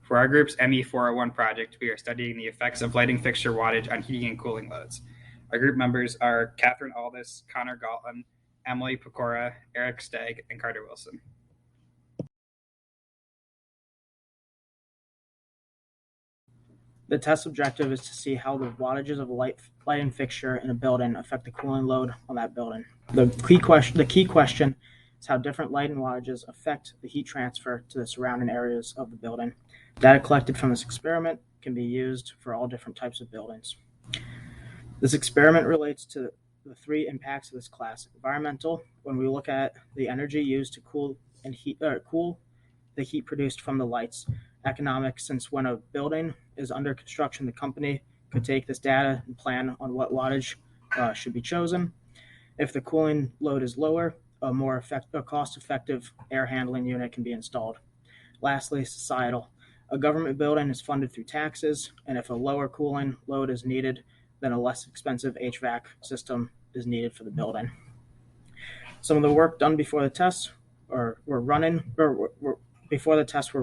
For our group's ME401 project, we are studying the effects of lighting fixture wattage on heating and cooling loads. Our group members are Catherine Aldis, Connor Galton, Emily Pecora, Eric Stagg, and Carter Wilson. The test objective is to see how the wattages of a lighting fixture in a building affect the cooling load on that building. The key question is how different lighting wattages affect the heat transfer to the surrounding areas of the building. Data collected from this experiment can be used for all different types of buildings. This experiment relates to the three impacts of this class. Environmental, when we look at the energy used to cool the heat produced from the lights. Economic, since when a building is under construction, the company could take this data and plan on what wattage should be chosen. If the cooling load is lower, a more cost-effective air handling unit can be installed. Lastly, societal. A government building is funded through taxes, and if a lower cooling load is needed, then a less expensive HVAC system is needed for the building. Some of the work done before the tests were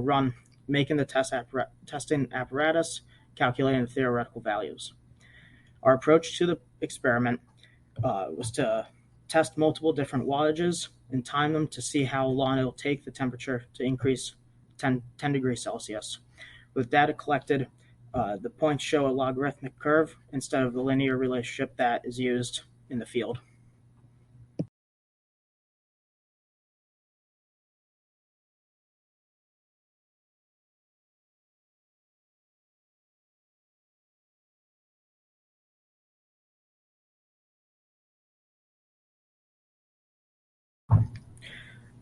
run, making the testing apparatus, calculating the theoretical values. Our approach to the experiment was to test multiple different wattages and time them to see how long it will take the temperature to increase 10 degrees Celsius. With data collected, the points show a logarithmic curve instead of the linear relationship that is used in the field.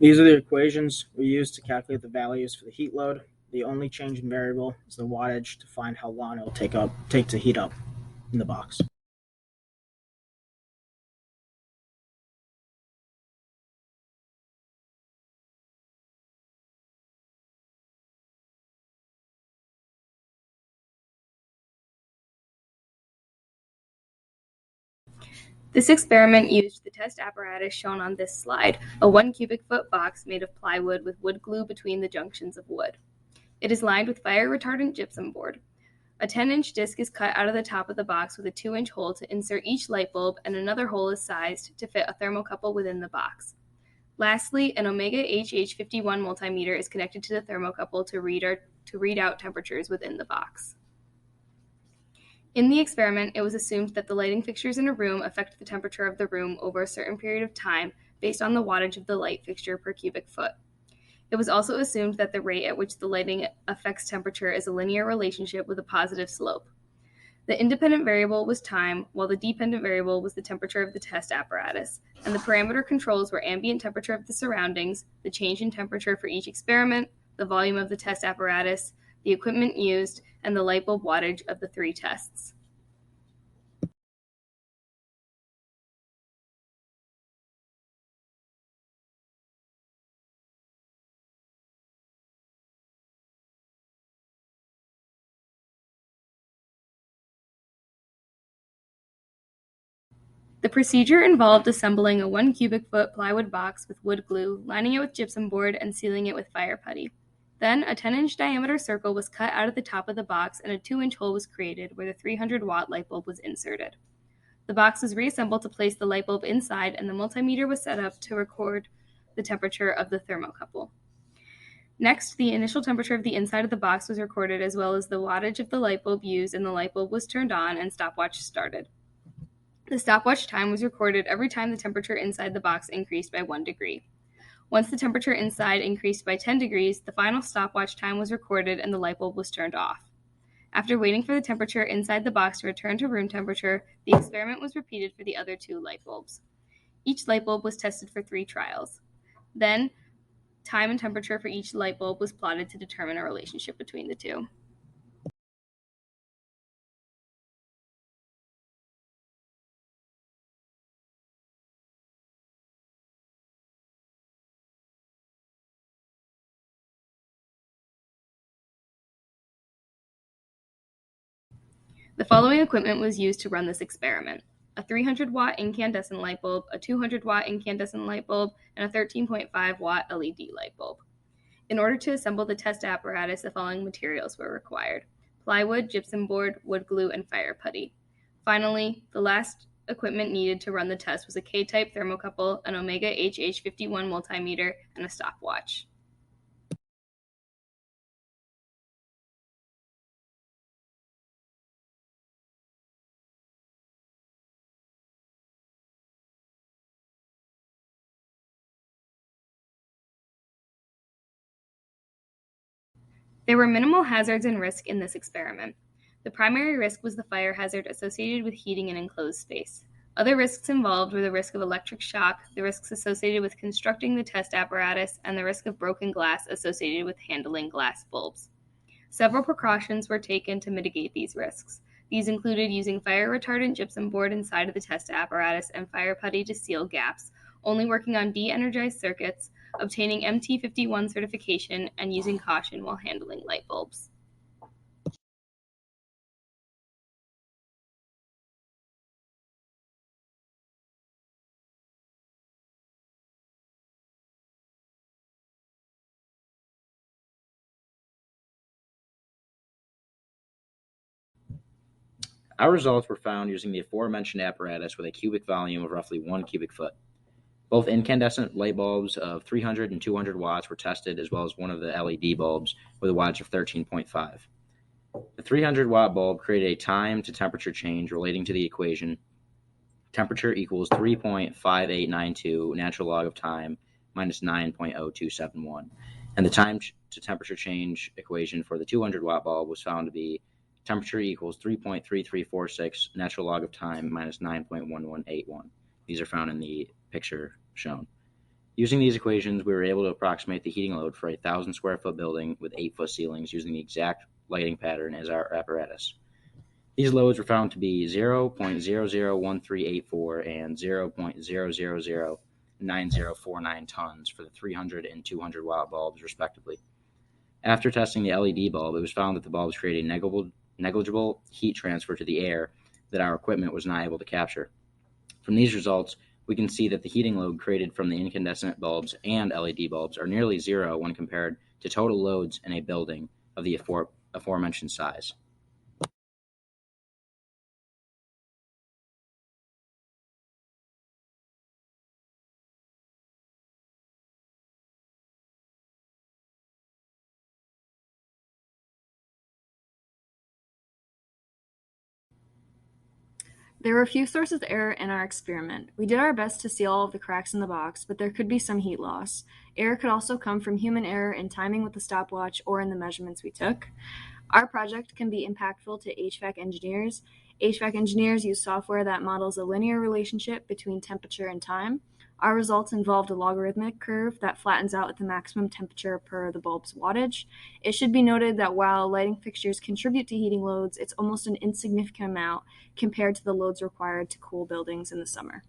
These are the equations we use to calculate the values for the heat load. The only changing variable is the wattage to find how long it will take to heat up in the box. This experiment used the test apparatus shown on this slide, a 1 cubic foot box made of plywood with wood glue between the junctions of wood. It is lined with fire-retardant gypsum board. A 10-inch disc is cut out of the top of the box with a 2-inch hole to insert each light bulb, and another hole is sized to fit a thermocouple within the box. Lastly, an Omega HH51 multimeter is connected to the thermocouple to read out temperatures within the box. In the experiment, it was assumed that the lighting fixtures in a room affect the temperature of the room over a certain period of time based on the wattage of the light fixture per cubic foot. It was also assumed that the rate at which the lighting affects temperature is a linear relationship with a positive slope. The independent variable was time, while the dependent variable was the temperature of the test apparatus, and the parameter controls were ambient temperature of the surroundings, the change in temperature for each experiment, the volume of the test apparatus, the equipment used, and the light bulb wattage of the 3 tests. The procedure involved assembling a 1 cubic foot plywood box with wood glue, lining it with gypsum board, and sealing it with fire putty. Then, a 10-inch diameter circle was cut out of the top of the box, and a 2-inch hole was created where the 300-watt light bulb was inserted. The box was reassembled to place the light bulb inside, and the multimeter was set up to record the temperature of the thermocouple. Next, the initial temperature of the inside of the box was recorded, as well as the wattage of the light bulb used, and the light bulb was turned on and stopwatch started. The stopwatch time was recorded every time the temperature inside the box increased by 1 degree. Once the temperature inside increased by 10 degrees, the final stopwatch time was recorded and the light bulb was turned off. After waiting for the temperature inside the box to return to room temperature, the experiment was repeated for the other 2 light bulbs. Each light bulb was tested for 3 trials. Then, time and temperature for each light bulb was plotted to determine a relationship between the 2. The following equipment was used to run this experiment: a 300-watt incandescent light bulb, a 200-watt incandescent light bulb, and a 13.5-watt LED light bulb. In order to assemble the test apparatus, the following materials were required: plywood, gypsum board, wood glue, and fire putty. Finally, the last equipment needed to run the test was a K-type thermocouple, an Omega HH51 multimeter, and a stopwatch. There were minimal hazards and risk in this experiment. The primary risk was the fire hazard associated with heating an enclosed space. Other risks involved were the risk of electric shock, the risks associated with constructing the test apparatus, and the risk of broken glass associated with handling glass bulbs. Several precautions were taken to mitigate these risks. These included using fire-retardant gypsum board inside of the test apparatus and fire putty to seal gaps, only working on de-energized circuits, obtaining MT51 certification, and using caution while handling light bulbs. Our results were found using the aforementioned apparatus with a cubic volume of roughly 1 cubic foot. Both incandescent light bulbs of 300 and 200 watts were tested, as well as one of the LED bulbs with a wattage of 13.5. The 300-watt bulb created a time to temperature change relating to the equation temperature equals 3.5892 natural log of time minus 9.0271. And the time to temperature change equation for the 200-watt bulb was found to be temperature equals 3.3346 natural log of time minus 9.1181. These are found in the picture shown. Using these equations, we were able to approximate the heating load for a 1,000 square foot building with 8-foot ceilings using the exact lighting pattern as our apparatus. These loads were found to be 0.001384 and 0.0009049 tons for the 300 and 200 watt bulbs, respectively. After testing the LED bulb, it was found that the bulbs created negligible heat transfer to the air that our equipment was not able to capture. From these results, we can see that the heating load created from the incandescent bulbs and LED bulbs are nearly zero when compared to total loads in a building of the aforementioned size. There were a few sources of error in our experiment. We did our best to seal all of the cracks in the box, but there could be some heat loss. Error could also come from human error in timing with the stopwatch or in the measurements we took. Our project can be impactful to HVAC engineers. HVAC engineers use software that models a linear relationship between temperature and time. Our results involved a logarithmic curve that flattens out at the maximum temperature per the bulb's wattage. It should be noted that while lighting fixtures contribute to heating loads, it's almost an insignificant amount compared to the loads required to cool buildings in the summer.